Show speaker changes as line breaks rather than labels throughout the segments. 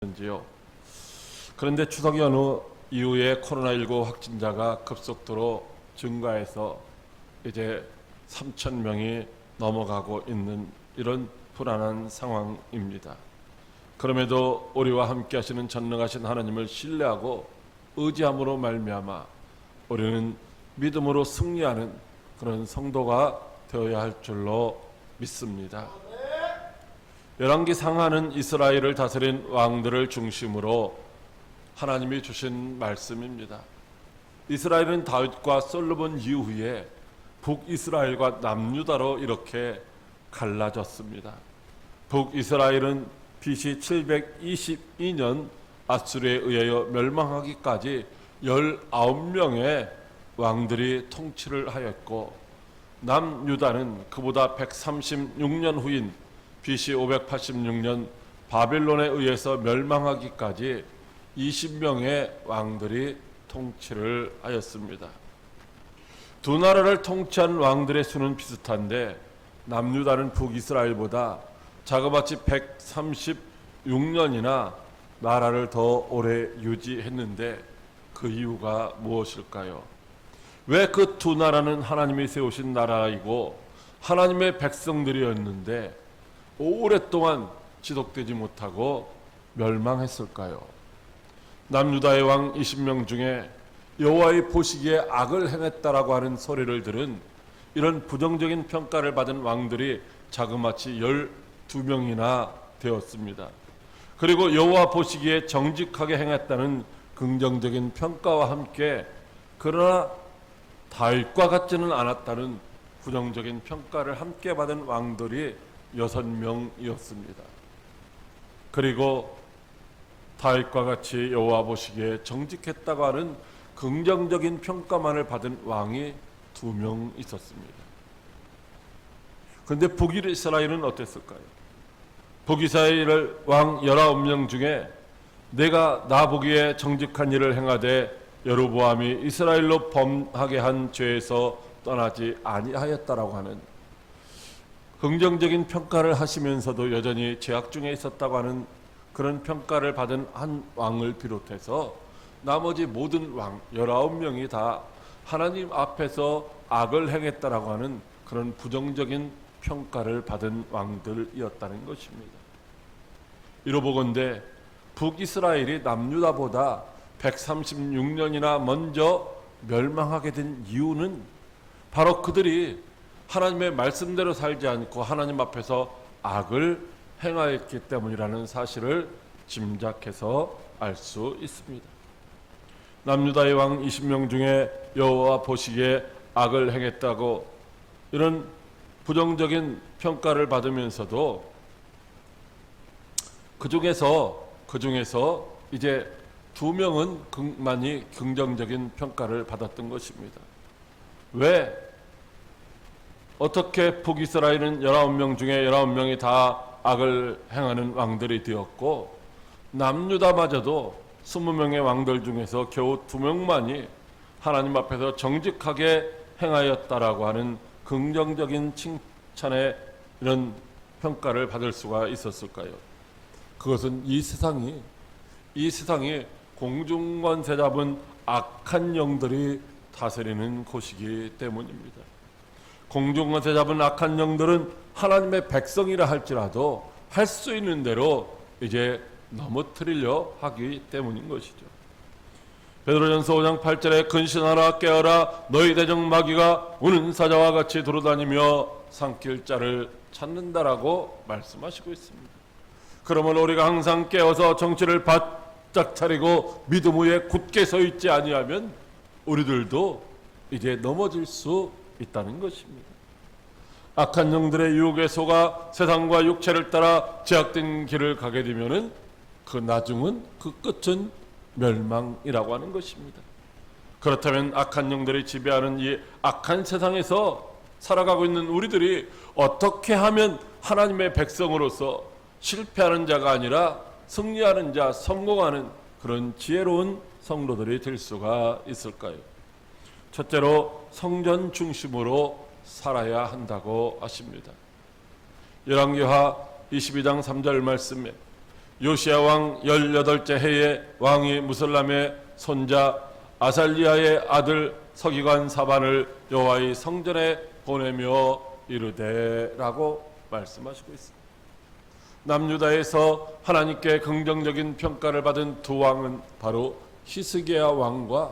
지요. 그런데 추석 연휴 이후에 코로나19 확진자가 급속도로 증가해서 이제 3,000명이 넘어가고 있는 이런 불안한 상황입니다. 그럼에도 우리와 함께 하시는 전능하신 하나님을 신뢰하고 의지함으로 말미암아 우리는 믿음으로 승리하는 그런 성도가 되어야 할 줄로 믿습니다. 열왕기 상하는 이스라엘을 다스린 왕들을 중심으로 하나님이 주신 말씀입니다. 이스라엘은 다윗과 솔로몬 이후에 북이스라엘과 남유다로 이렇게 갈라졌습니다. 북이스라엘은 BC 722년 아수르에 의하여 멸망하기까지 19명의 왕들이 통치를 하였고, 남유다는 그보다 136년 후인 BC 586년 바벨론에 의해서 멸망하기까지 20명의 왕들이 통치를 하였습니다. 두 나라를 통치한 왕들의 수는 비슷한데 남유다는 북이스라엘보다 자그마치 136년이나 나라를 더 오래 유지했는데 그 이유가 무엇일까요? 왜 그 두 나라는 하나님이 세우신 나라이고 하나님의 백성들이었는데 오랫동안 지속되지 못하고 멸망했을까요? 남유다의 왕 20명 중에 여호와의 보시기에 악을 행했다라고 하는 소리를 들은 이런 부정적인 평가를 받은 왕들이 자그마치 12명이나 되었습니다. 그리고 여호와 보시기에 정직하게 행했다는 긍정적인 평가와 함께 그러나 다윗과 같지는 않았다는 부정적인 평가를 함께 받은 왕들이 6명이었습니다. 그리고 다윗과 같이 여호와 보시기에 정직했다고 하는 긍정적인 평가만을 받은 왕이 2명 있었습니다. 그런데 북이스라엘은 어땠을까요? 북이스라엘 왕 19명 중에 내가 나 보기에 정직한 일을 행하되 여로보암이 이스라엘로 범하게 한 죄에서 떠나지 아니하였다라고 하는 긍정적인 평가를 하시면서도 여전히 죄악 중에 있었다고 하는 그런 평가를 받은 한 왕을 비롯해서 나머지 모든 왕 19명이 다 하나님 앞에서 악을 행했다라고 하는 그런 부정적인 평가를 받은 왕들이었다는 것입니다. 이로보건대 북이스라엘이 남유다보다 136년이나 먼저 멸망하게 된 이유는 바로 그들이 하나님의 말씀대로 살지 않고 하나님 앞에서 악을 행하였기 때문이라는 사실을 짐작해서 알 수 있습니다. 남유다의 왕 20명 중에 여호와 보시기에 악을 행했다고 이런 부정적인 평가를 받으면서도 그 중에서 이제 2명은 많이 긍정적인 평가를 받았던 것입니다. 왜? 어떻게 북이스라엘은 19명 중에 19명이 다 악을 행하는 왕들이 되었고 남유다마저도 20명의 왕들 중에서 겨우 2명만이 하나님 앞에서 정직하게 행하였다라고 하는 긍정적인 칭찬의 이런 평가를 받을 수가 있었을까요? 그것은 이 세상이 공중권세 잡은 악한 영들이 다스리는 곳이기 때문입니다. 공중권세 잡은 악한 영들은 하나님의 백성이라 할지라도 할 수 있는 대로 이제 넘어뜨리려 하기 때문인 것이죠. 베드로전서 5장 8절에 근신하라 깨어라 너희 대적 마귀가 우는 사자와 같이 돌아다니며 삼킬 자를 찾는다라고 말씀하시고 있습니다. 그러므로 우리가 항상 깨어서 정치를 바짝 차리고 믿음 위에 굳게 서 있지 아니하면 우리들도 이제 넘어질 수 있다는 것입니다. 악한 영들의 유혹에 속아 세상과 육체를 따라 제약된 길을 가게 되면은 그 나중은 그 끝은 멸망이라고 하는 것입니다. 그렇다면 악한 영들이 지배하는 이 악한 세상에서 살아가고 있는 우리들이 어떻게 하면 하나님의 백성으로서 실패하는 자가 아니라 승리하는 자, 성공하는 그런 지혜로운 성도들이 될 수가 있을까요? 첫째로 성전 중심으로 살아야 한다고 하십니다. 열왕기하 22장 3절 말씀에 요시야 왕 18째 해에 왕이 무슬람의 손자 아살리아의 아들 서기관 사반을 여호와의 성전에 보내며 이르되라고 말씀하시고 있습니다. 남유다에서 하나님께 긍정적인 평가를 받은 두 왕은 바로 히스기야 왕과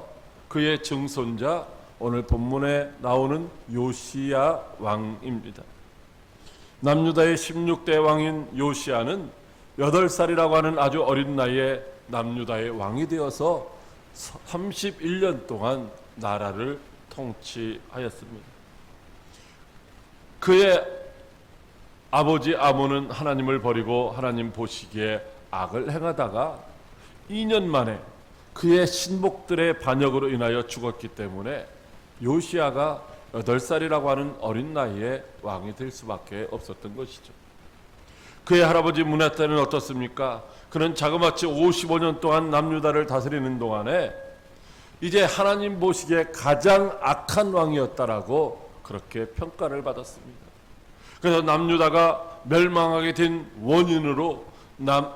그의 증손자 오늘 본문에 나오는 요시야 왕입니다. 남유다의 16대 왕인 요시야는 8살이라고 하는 아주 어린 나이에 남유다의 왕이 되어서 31년 동안 나라를 통치하였습니다. 그의 아버지 아몬은 하나님을 버리고 하나님 보시기에 악을 행하다가 2년 만에 그의 신복들의 반역으로 인하여 죽었기 때문에 요시야가 8살이라고 하는 어린 나이에 왕이 될 수밖에 없었던 것이죠. 그의 할아버지 문하 때는 어떻습니까? 그는 자그마치 55년 동안 남유다를 다스리는 동안에 이제 하나님 보시기에 가장 악한 왕이었다라고 그렇게 평가를 받았습니다. 그래서 남유다가 멸망하게 된 원인으로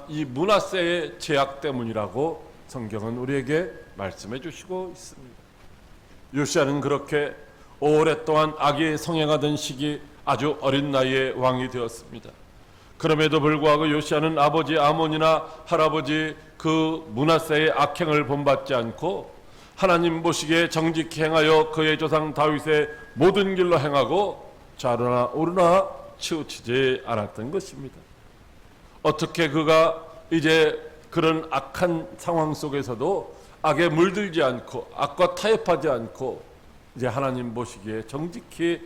이 므낫세의 죄악 때문이라고 성경은 우리에게 말씀해 주시고 있습니다. 요시야는 그렇게 오랫동안 악에 성행하던 시기 아주 어린 나이에 왕이 되었습니다. 그럼에도 불구하고 요시야는 아버지 아몬이나 할아버지 그 므낫세의 악행을 본받지 않고 하나님 보시기에 정직히 행하여 그의 조상 다윗의 모든 길로 행하고 좌로나 우로나 치우치지 않았던 것입니다. 어떻게 그가 이제 그런 악한 상황 속에서도 악에 물들지 않고 악과 타협하지 않고 이제 하나님 보시기에 정직히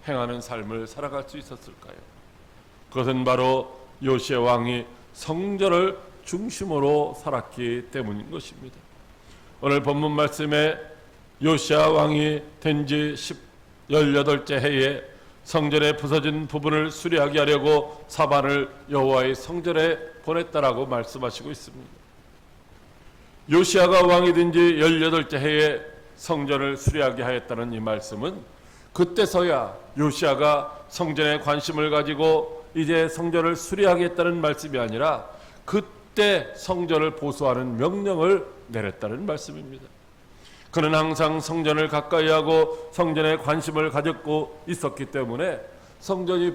행하는 삶을 살아갈 수 있었을까요? 그것은 바로 요시야 왕이 성전을 중심으로 살았기 때문인 것입니다. 오늘 본문 말씀에 요시야 왕이 된 지 18째 해에 성전의 부서진 부분을 수리하게 하려고 사반을 여호와의 성전에 보냈다라고 말씀하시고 있습니다. 요시야가 왕이 된 지 18째 해에 성전을 수리하게 하였다는 이 말씀은 그때서야 요시야가 성전에 관심을 가지고 이제 성전을 수리하겠다는 말씀이 아니라 그때 성전을 보수하는 명령을 내렸다는 말씀입니다. 그는 항상 성전을 가까이 하고 성전에 관심을 가졌고 있었기 때문에 성전이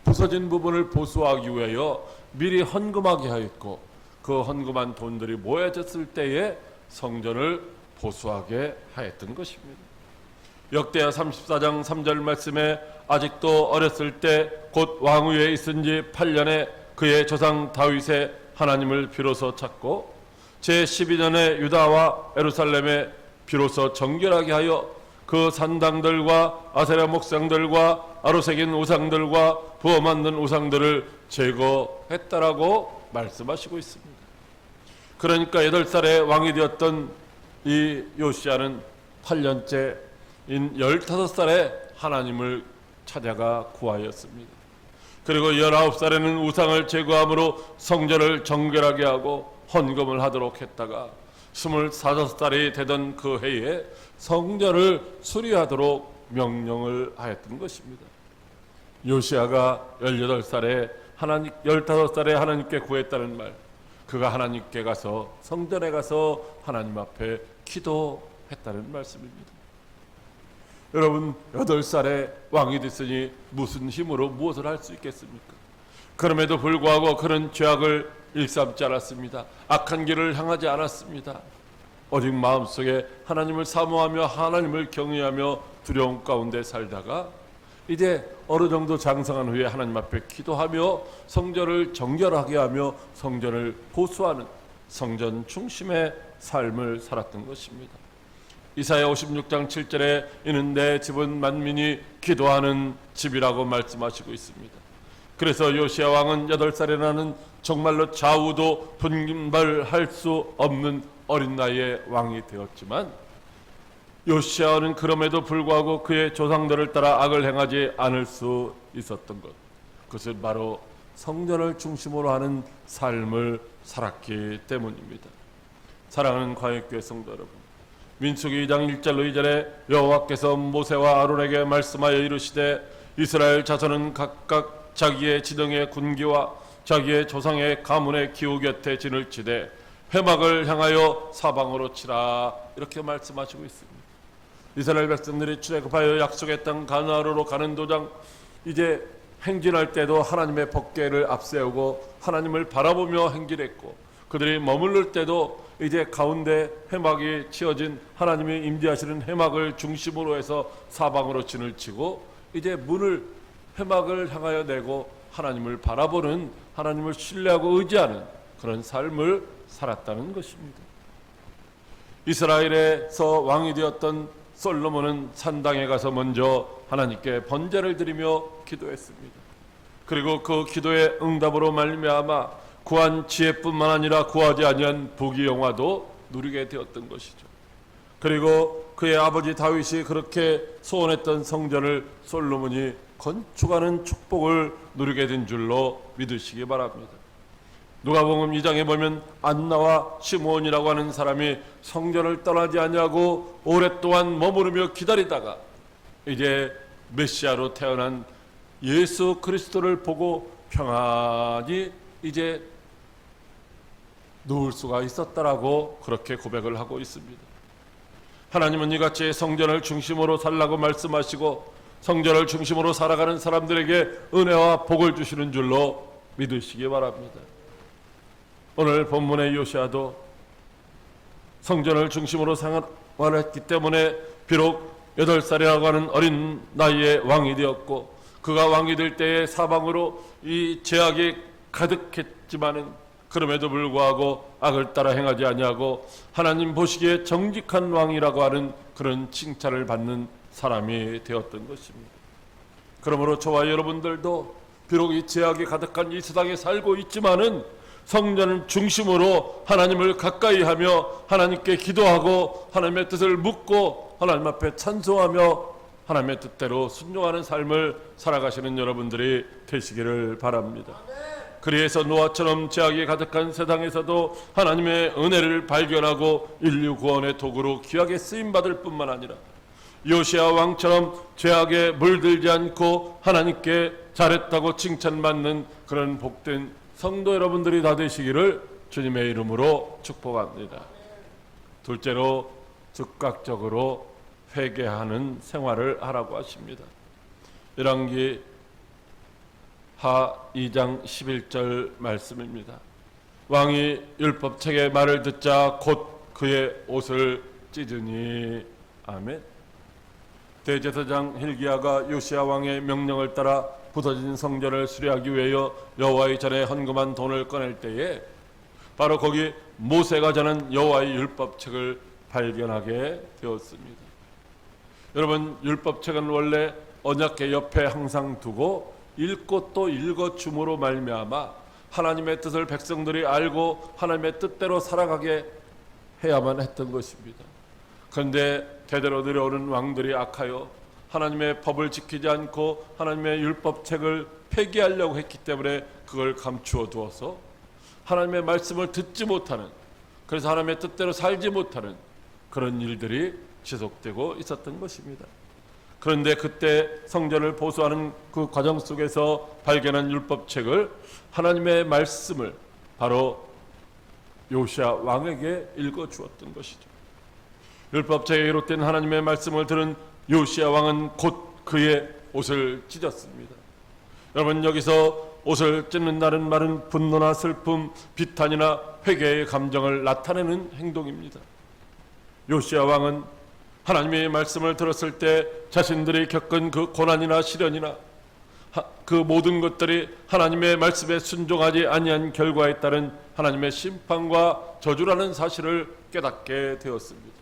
부서진 부분을 보수하기 위하여 미리 헌금하게 하였고 그 헌금한 돈들이 모여졌을 때에 성전을 보수하게 하였던 것입니다. 역대하 34장 3절 말씀에 아직도 어렸을 때 곧 왕위에 있은 지 8년에 그의 조상 다윗의 하나님을 비로소 찾고 제12년에 유다와 예루살렘에 비로소 정결하게 하여 그 산당들과 아세라 목상들과 아로새긴 우상들과 부어 만든 우상들을 제거했다라고 말씀하시고 있습니다. 그러니까 8살에 왕이 되었던 이 요시야는 8년째인 15살에 하나님을 찾아가 구하였습니다. 그리고 19살에는 우상을 제거함으로 성전을 정결하게 하고 헌금을 하도록 했다가 25살이 되던 그 해에 성전을 수리하도록 명령을 하였던 것입니다. 요시야가 15살에 15살에 하나님께 구했다는 말, 그가 하나님께 가서 성전에 가서 하나님 앞에 기도했다는 말씀입니다. 여러분 8살에 왕이 됐으니 무슨 힘으로 무엇을 할 수 있겠습니까? 그럼에도 불구하고 그런 죄악을 일삼지 않았습니다. 악한 길을 향하지 않았습니다. 오직 마음속에 하나님을 사모하며 하나님을 경외하며 두려움 가운데 살다가 이제 어느 정도 장성한 후에 하나님 앞에 기도하며 성전을 정결하게 하며 성전을 보수하는 성전 중심의 삶을 살았던 것입니다. 이사야 56장 7절에 이는 내 집은 만민이 기도하는 집이라고 말씀하시고 있습니다. 그래서 요시야 왕은 8살이라는 정말로 좌우도 분별할 수 없는 어린 나이에 왕이 되었지만 요시야는 그럼에도 불구하고 그의 조상들을 따라 악을 행하지 않을 수 있었던 것, 그것은 바로 성전을 중심으로 하는 삶을 살았기 때문입니다. 사랑하는 광역교회 성도 여러분, 민수기 2장 1절로 2절에 여호와께서 모세와 아론에게 말씀하여 이르시되 이스라엘 자손은 각각 자기의 지능의 군기와 자기의 조상의 가문의 기후 곁에 진을 치되 회막을 향하여 사방으로 치라, 이렇게 말씀하시고 있습니다. 이스라엘 백성들이 출애굽하여 약속의 땅 가나안으로 가는 도장, 이제 행진할 때도 하나님의 법궤를 앞세우고 하나님을 바라보며 행진했고, 그들이 머무를 때도 이제 가운데 회막이 치어진 하나님이 임재하시는 회막을 중심으로 해서 사방으로 진을 치고, 이제 문을 회막을 향하여 내고 하나님을 바라보는, 하나님을 신뢰하고 의지하는 그런 삶을 살았다는 것입니다. 이스라엘에서 왕이 되었던 솔로몬은 산당에 가서 먼저 하나님께 번제를 드리며 기도했습니다. 그리고 그 기도의 응답으로 말미암아 구한 지혜뿐만 아니라 구하지 아니한 부귀영화도 누리게 되었던 것이죠. 그리고 그의 아버지 다윗이 그렇게 소원했던 성전을 솔로몬이 건축하는 축복을 누리게 된 줄로 믿으시기 바랍니다. 누가복음 2장에 보면 안나와 시므온이라고 하는 사람이 성전을 떠나지 아니하고 오랫동안 머무르며 기다리다가 이제 메시아로 태어난 예수 그리스도를 보고 평안히 이제 누울 수가 있었다라고 그렇게 고백을 하고 있습니다. 하나님은 이같이 성전을 중심으로 살라고 말씀하시고 성전을 중심으로 살아가는 사람들에게 은혜와 복을 주시는 줄로 믿으시기 바랍니다. 오늘 본문의 요시아도 성전을 중심으로 생활했기 때문에 비록 8살이라고 하는 어린 나이에 왕이 되었고, 그가 왕이 될 때에 사방으로 이 죄악이 가득했지만은 그럼에도 불구하고 악을 따라 행하지 아니하고 하나님 보시기에 정직한 왕이라고 하는 그런 칭찬을 받는 사람이 되었던 것입니다. 그러므로 저와 여러분들도 비록 이 죄악이 가득한 이 세상에 살고 있지만은 성전을 중심으로 하나님을 가까이 하며 하나님께 기도하고 하나님의 뜻을 묻고 하나님 앞에 찬송하며 하나님의 뜻대로 순종하는 삶을 살아가시는 여러분들이 되시기를 바랍니다. 그래서 노아처럼 죄악이 가득한 세상에서도 하나님의 은혜를 발견하고 인류 구원의 도구로 귀하게 쓰임받을 뿐만 아니라 요시아 왕처럼 죄악에 물들지 않고 하나님께 잘했다고 칭찬받는 그런 복된 성도 여러분들이 다 되시기를 주님의 이름으로 축복합니다. 둘째로 즉각적으로 회개하는 생활을 하라고 하십니다. 열왕기 하 2장 11절 말씀입니다. 왕이 율법책의 말을 듣자 곧 그의 옷을 찢으니. 아멘. 대제사장 hil기야가 요시야 왕의 명령을 따라 부서진 성전을 수리하기 위하여 여호와의 전에 헌금한 돈을 꺼낼 때에 바로 거기 모세가 전한 여호와의 율법책을 발견하게 되었습니다. 여러분, 율법책은 원래 언약궤 옆에 항상 두고 읽고 또 읽어줌으로 말미암아 하나님의 뜻을 백성들이 알고 하나님의 뜻대로 살아가게 해야만 했던 것입니다. 그런데 대대로 내려오는 왕들이 악하여 하나님의 법을 지키지 않고 하나님의 율법책을 폐기하려고 했기 때문에 그걸 감추어 두어서 하나님의 말씀을 듣지 못하는, 그래서 하나님의 뜻대로 살지 못하는 그런 일들이 지속되고 있었던 것입니다. 그런데 그때 성전을 보수하는 그 과정 속에서 발견한 율법책을, 하나님의 말씀을 바로 요시야 왕에게 읽어주었던 것이죠. 율법책에 기록된 하나님의 말씀을 들은 요시야 왕은 곧 그의 옷을 찢었습니다. 여러분, 여기서 옷을 찢는다는 말은 분노나 슬픔, 비탄이나 회개의 감정을 나타내는 행동입니다. 요시야 왕은 하나님의 말씀을 들었을 때 자신들이 겪은 그 고난이나 시련이나 그 모든 것들이 하나님의 말씀에 순종하지 아니한 결과에 따른 하나님의 심판과 저주라는 사실을 깨닫게 되었습니다.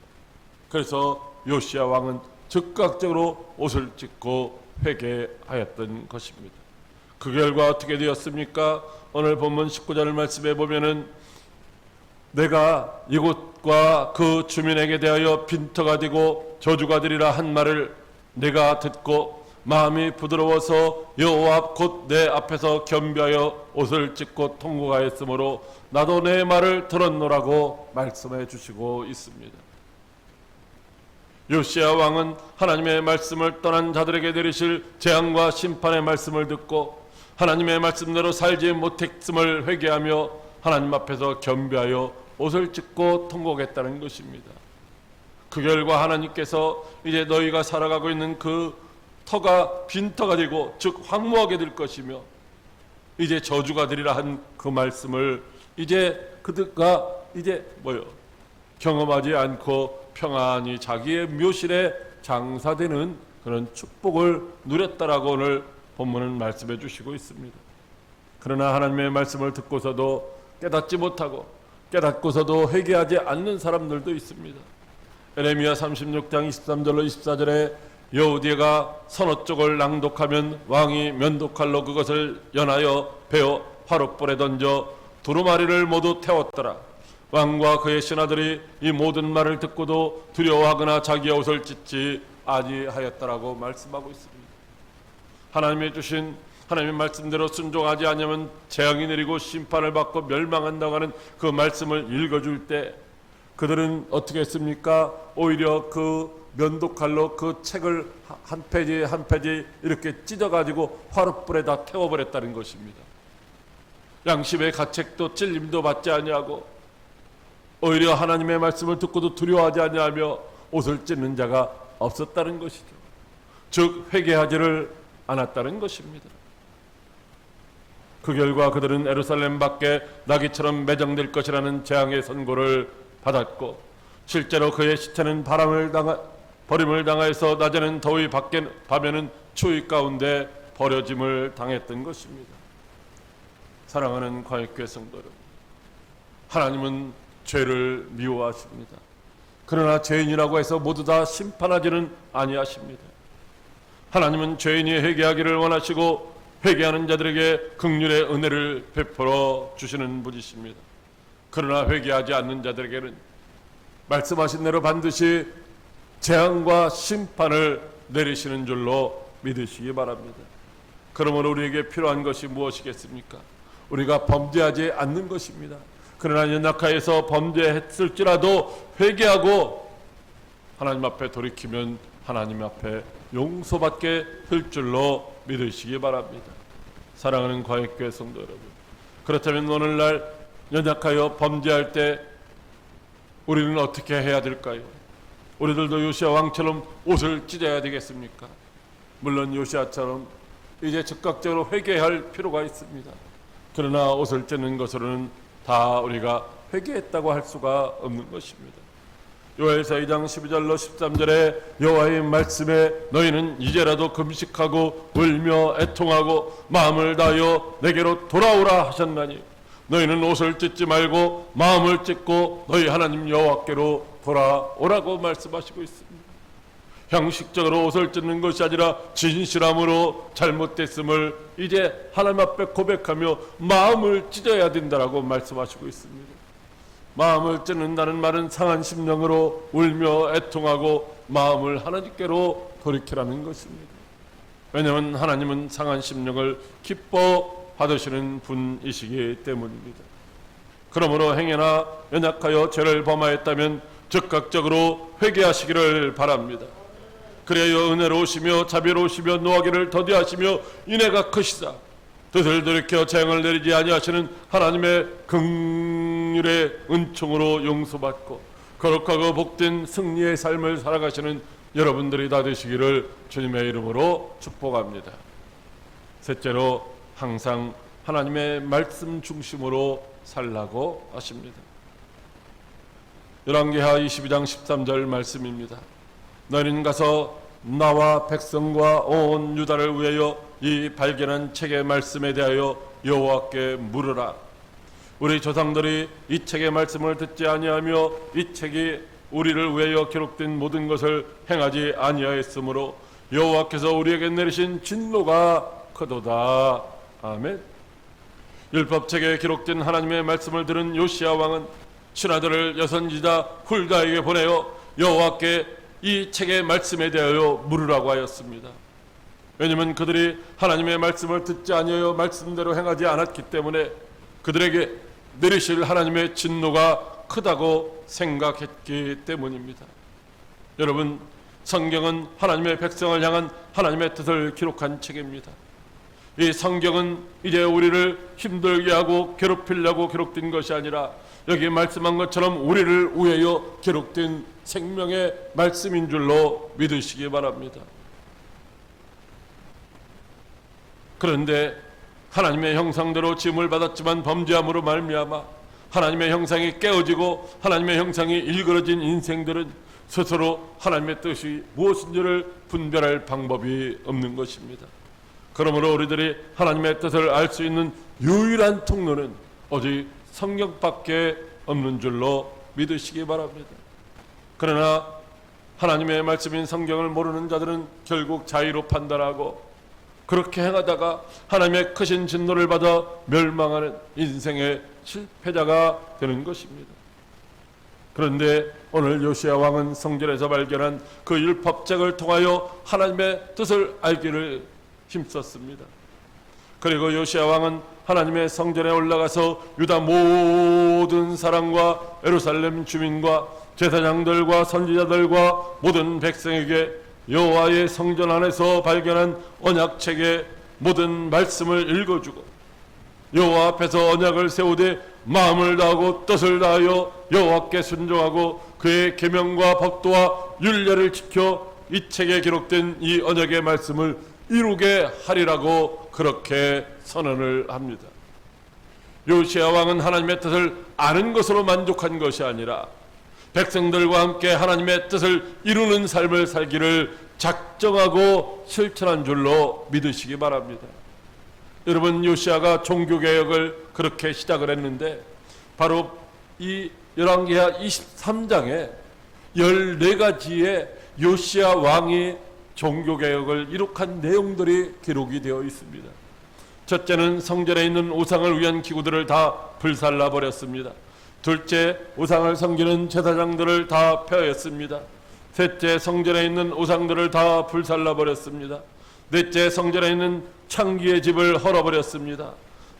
그래서 요시야 왕은 즉각적으로 옷을 찢고 회개하였던 것입니다. 그 결과 어떻게 되었습니까? 오늘 본문 19절 말씀에 보면은 내가 이곳과 그 주민에게 대하여 빈터가 되고 저주가 되리라 한 말을 내가 듣고 마음이 부드러워서 여호와 앞 곧 내 앞에서 겸비하여 옷을 찢고 통곡하였으므로 나도 내 말을 들었노라고 말씀해 주시고 있습니다. 요시야 왕은 하나님의 말씀을 떠난 자들에게 내리실 재앙과 심판의 말씀을 듣고 하나님의 말씀대로 살지 못했음을 회개하며 하나님 앞에서 겸비하여 옷을 찢고 통곡했다는 것입니다. 그 결과 하나님께서 이제 너희가 살아가고 있는 그 터가 빈터가 되고 즉 황무하게 될 것이며 이제 저주가 되리라 한 그 말씀을 이제 그들가 이제 경험하지 않고 평안히 자기의 묘실에 장사되는 그런 축복을 누렸다라고 오늘 본문은 말씀해 주시고 있습니다. 그러나 하나님의 말씀을 듣고서도 깨닫지 못하고 깨닫고서도 회개하지 않는 사람들도 있습니다. 에레미야 36장 23절로 24절에 여호디가 선어 쪽을 낭독하면 왕이 면도칼로 그것을 연하여 베어 화롯불에 던져 두루마리를 모두 태웠더라. 왕과 그의 신하들이 이 모든 말을 듣고도 두려워하거나 자기의 옷을 찢지 아니하였다라고 말씀하고 있습니다. 하나님이 주신 하나님의 말씀대로 순종하지 않으면 재앙이 내리고 심판을 받고 멸망한다고 하는 그 말씀을 읽어줄 때 그들은 어떻게 했습니까? 오히려 그 면도칼로 그 책을 한 페이지 한 페이지 이렇게 찢어가지고 화롯불에 다 태워버렸다는 것입니다. 양심의 가책도 찔림도 받지 아니하고 오히려 하나님의 말씀을 듣고도 두려워하지 아니하며 옷을 찢는 자가 없었다는 것이죠. 즉 회개하지를 않았다는 것입니다. 그 결과 그들은 예루살렘 밖에 나귀처럼 매장될 것이라는 재앙의 선고를 받았고 실제로 그의 시체는 버림을 당하여서 낮에는 더위 밤에는 추위 가운데 버려짐을 당했던 것입니다. 사랑하는 광역교회 성도 여러분, 하나님은 죄를 미워하십니다. 그러나 죄인이라고 해서 모두 다 심판하지는 아니하십니다. 하나님은 죄인이 회개하기를 원하시고 회개하는 자들에게 긍휼의 은혜를 베풀어 주시는 분이십니다. 그러나 회개하지 않는 자들에게는 말씀하신 대로 반드시 재앙과 심판을 내리시는 줄로 믿으시기 바랍니다. 그러므로 우리에게 필요한 것이 무엇이겠습니까? 우리가 범죄하지 않는 것입니다. 그러나 연약하여서 범죄했을지라도 회개하고 하나님 앞에 돌이키면 하나님 앞에 용서받게 될 줄로 믿으시기 바랍니다. 사랑하는 광역교회 성도 여러분, 그렇다면 오늘날 연약하여 범죄할 때 우리는 어떻게 해야 될까요? 우리들도 요시야 왕처럼 옷을 찢어야 되겠습니까? 물론 요시야처럼 이제 즉각적으로 회개할 필요가 있습니다. 그러나 옷을 찢는 것으로는 다 우리가 회개했다고 할 수가 없는 것입니다. 요엘서 2장 12절로 13절에 여호와의 말씀에 너희는 이제라도 금식하고 울며 애통하고 마음을 다하여 내게로 돌아오라 하셨나니 너희는 옷을 찢지 말고 마음을 찢고 너희 하나님 여호와께로 돌아오라고 말씀하시고 있습니다. 형식적으로 옷을 찢는 것이 아니라 진실함으로 잘못됐음을 이제 하나님 앞에 고백하며 마음을 찢어야 된다라고 말씀하시고 있습니다. 마음을 찢는다는 말은 상한 심령으로 울며 애통하고 마음을 하나님께로 돌이키라는 것입니다. 왜냐하면 하나님은 상한 심령을 기뻐 받으시는 분이시기 때문입니다. 그러므로 행여나 연약하여 죄를 범하였다면 즉각적으로 회개하시기를 바랍니다. 그래야 은혜로우시며 자비로우시며 노하기를 더디하시며 인애가 크시사 뜻을 돌이켜 재앙을 내리지 아니하시는 하나님의 긍휼의 은총으로 용서받고 거룩하고 복된 승리의 삶을 살아가시는 여러분들이 다 되시기를 주님의 이름으로 축복합니다. 셋째로 항상 하나님의 말씀 중심으로 살라고 하십니다. 열왕기하 22장 13절 말씀입니다. 너희는 가서 나와 백성과 온 유다를 위하여 이 발견한 책의 말씀에 대하여 여호와께 물으라. 우리 조상들이 이 책의 말씀을 듣지 아니하며 이 책이 우리를 위하여 기록된 모든 것을 행하지 아니하였으므로 여호와께서 우리에게 내리신 진노가 크도다. 아멘. 율법책에 기록된 하나님의 말씀을 들은 요시야 왕은 신하들을 여선지자 훌다에게 보내어 여호와께 이 책의 말씀에 대하여 물으라고 하였습니다. 왜냐하면 그들이 하나님의 말씀을 듣지 아니하여 말씀대로 행하지 않았기 때문에 그들에게 내리실 하나님의 진노가 크다고 생각했기 때문입니다. 여러분, 성경은 하나님의 백성을 향한 하나님의 뜻을 기록한 책입니다. 이 성경은 이제 우리를 힘들게 하고 괴롭히려고 기록된 것이 아니라 여기 말씀한 것처럼 우리를 위하여 기록된 생명의 말씀인 줄로 믿으시기 바랍니다. 그런데 하나님의 형상대로 지음을 받았지만 범죄함으로 말미암아 하나님의 형상이 깨어지고 하나님의 형상이 일그러진 인생들은 스스로 하나님의 뜻이 무엇인지를 분별할 방법이 없는 것입니다. 그러므로 우리들이 하나님의 뜻을 알 수 있는 유일한 통로는 오직 성경밖에 없는 줄로 믿으시기 바랍니다. 그러나 하나님의 말씀인 성경을 모르는 자들은 결국 자의로 판단하고 그렇게 행하다가 하나님의 크신 진노를 받아 멸망하는 인생의 실패자가 되는 것입니다. 그런데 오늘 요시야 왕은 성전에서 발견한 그 율법책을 통하여 하나님의 뜻을 알기를 힘썼습니다. 그리고 요시야 왕은 하나님의 성전에 올라가서 유다 모든 사람과 예루살렘 주민과 제사장들과 선지자들과 모든 백성에게 여호와의 성전 안에서 발견한 언약책의 모든 말씀을 읽어주고 여호와 앞에서 언약을 세우되 마음을 다하고 뜻을 다하여 여호와께 순종하고 그의 계명과 법도와 율례를 지켜 이 책에 기록된 이 언약의 말씀을 이루게 하리라고 그렇게 선언을 합니다. 요시야 왕은 하나님의 뜻을 아는 것으로 만족한 것이 아니라 백성들과 함께 하나님의 뜻을 이루는 삶을 살기를 작정하고 실천한 줄로 믿으시기 바랍니다. 여러분, 요시야가 종교개혁을 그렇게 시작을 했는데 바로 이 열왕기하 23장에 14가지의 요시야 왕이 종교개혁을 이룩한 내용들이 기록이 되어 있습니다. 첫째는 성전에 있는 우상을 위한 기구들을 다 불살라버렸습니다. 둘째, 우상을 섬기는 제사장들을 다 폐하였습니다. 셋째, 성전에 있는 우상들을 다 불살라버렸습니다. 넷째, 성전에 있는 창기의 집을 헐어버렸습니다.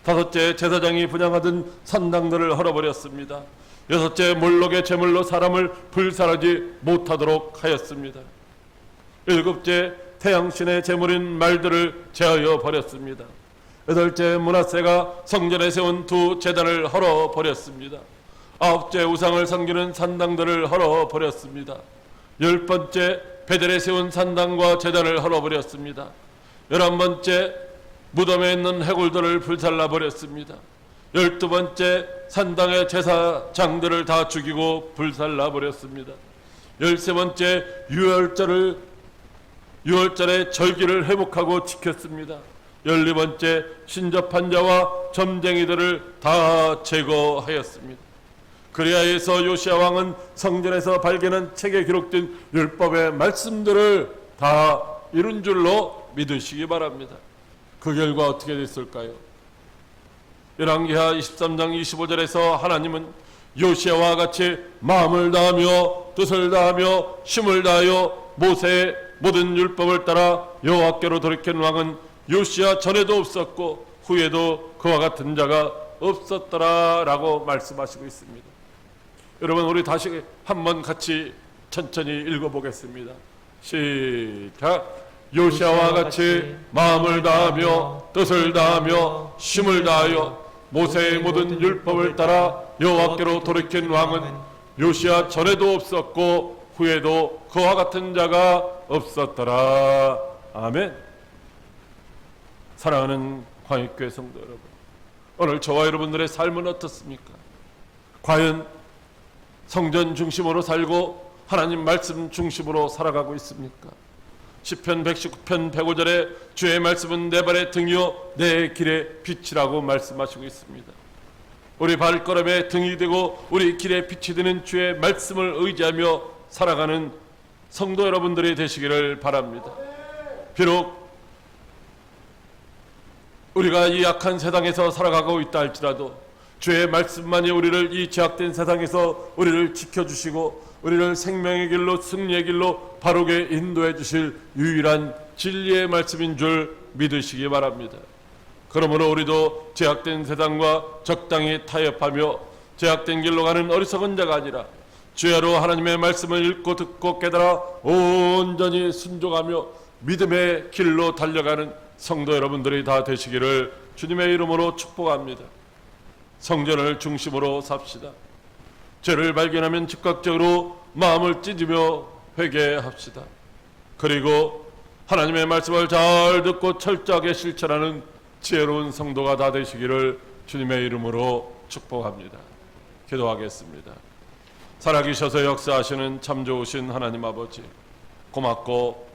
다섯째, 제사장이 분향하던 산당들을 헐어버렸습니다. 여섯째, 몰록의 제물로 사람을 불살하지 못하도록 하였습니다. 일곱째, 태양신의 제물인 말들을 제하여 버렸습니다. 여덟째, 므낫세가 성전에 세운 두 제단을 헐어버렸습니다. 아홉째, 우상을 섬기는 산당들을 헐어버렸습니다. 열 번째, 베델에 세운 산당과 제단을 헐어버렸습니다. 11번째, 무덤에 있는 해골들을 불살라버렸습니다. 12번째, 산당의 제사장들을 다 죽이고 불살라버렸습니다. 13번째, 유월절의 절기를 회복하고 지켰습니다. 12번째, 신접한 자와 점쟁이들을 다 제거하였습니다. 그래야 해서 요시야 왕은 성전에서 발견한 책에 기록된 율법의 말씀들을 다 이룬 줄로 믿으시기 바랍니다. 그 결과 어떻게 됐을까요? 열왕기하 23장 25절에서 하나님은 요시야와 같이 마음을 다하며 뜻을 다하며 힘을 다하여 모세의 모든 율법을 따라 여호와께로 돌이킨 왕은 요시야 전에도 없었고 후에도 그와 같은 자가 없었더라 라고 말씀하시고 있습니다. 여러분, 우리 다시 한번 같이 천천히 읽어보겠습니다. 시작. 요시야와 같이 마음을 다하며 뜻을 다하며 힘을 다하여 모세의 모든 율법을 따라 여호와께로 돌이킨 왕은 요시야 전에도 없었고 후에도 그와 같은 자가 없었더라. 아멘. 사랑하는 광익교회 성도 여러분, 오늘 저와 여러분들의 삶은 어떻습니까? 과연 성전 중심으로 살고 하나님 말씀 중심으로 살아가고 있습니까? 시편 119편 105절에 주의 말씀은 내 발의 등이요 내 길의 빛이라고 말씀하시고 있습니다. 우리 발걸음에 등이 되고 우리 길에 빛이 되는 주의 말씀을 의지하며 살아가는 성도 여러분들이 되시기를 바랍니다. 비록 우리가 이 악한 세상에서 살아가고 있다 할지라도 주의 말씀만이 우리를 이 죄악된 세상에서 우리를 지켜주시고 우리를 생명의 길로 승리의 길로 바르게 인도해 주실 유일한 진리의 말씀인 줄 믿으시기 바랍니다. 그러므로 우리도 죄악된 세상과 적당히 타협하며 죄악된 길로 가는 어리석은 자가 아니라 주야로 하나님의 말씀을 읽고 듣고 깨달아 온전히 순종하며 믿음의 길로 달려가는 성도 여러분들이 다 되시기를 주님의 이름으로 축복합니다. 성전을 중심으로 삽시다. 죄를 발견하면 즉각적으로 마음을 찢으며 회개합시다. 그리고 하나님의 말씀을 잘 듣고 철저하게 실천하는 지혜로운 성도가 다 되시기를 주님의 이름으로 축복합니다. 기도하겠습니다. 살아계셔서 역사하시는 참 좋으신 하나님 아버지, 고맙고